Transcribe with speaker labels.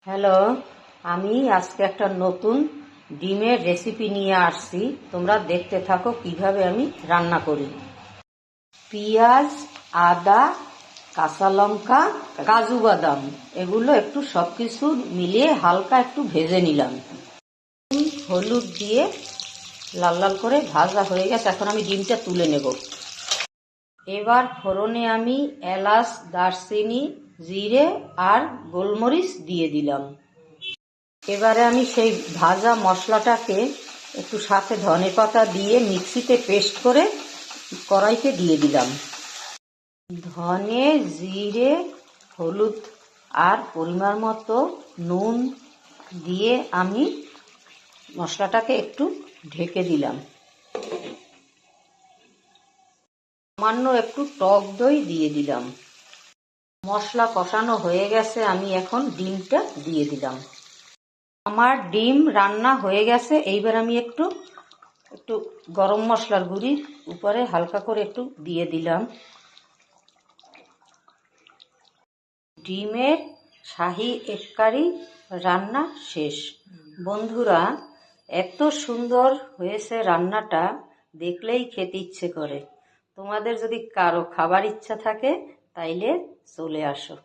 Speaker 1: Hello, আমি আজকে একটা নতুন ডিমের রেসিপি নিয়ে আসছি। তোমরা দেখতে থাকো কিভাবে আমি রান্না করি। পেঁয়াজ, আদা, কাঁচা লঙ্কা, কাজু বাদাম এগুলো একটু সবকিছু মিলিয়ে হালকা একটু ভেজে নিলাম। হলুদ দিয়ে লাল লাল করে ভাজা হয়ে গেছে। এখন আমি ডিমটা তুলে নেব। এবার ফোড়নে আমি এলাচ, দারচিনি, জিরে আর গোলমরিচ দিয়ে দিলাম। এবারে আমি সেই ভাজা মশলাটাকে একটু সাথে ধনেপাতা দিয়ে মিক্সিতে পেস্ট করে কড়াইতে দিয়ে দিলাম। ধনে, জিরে, হলুদ আর পরিমাণ মতো নুন দিয়ে আমি মশলাটাকে একটু ঢেকে দিলাম। সামান্য একটু টক দই দিয়ে দিলাম। মশলা কষানো হয়ে গেছে, আমি এখন ডিমটা দিয়ে দিলাম। আমার ডিম রান্না হয়ে গেছে। এইবার আমি একটু গরম মশলার গুঁড়ি উপরে হালকা করে একটু দিয়ে দিলাম। ডিমের শাহী এগ কারি রান্না শেষ। বন্ধুরা, এত সুন্দর হয়েছে রান্নাটা, দেখলেই খেতে ইচ্ছে করে। তোমাদের যদি কারো খাবার ইচ্ছা থাকে তাইলে চলে আসো।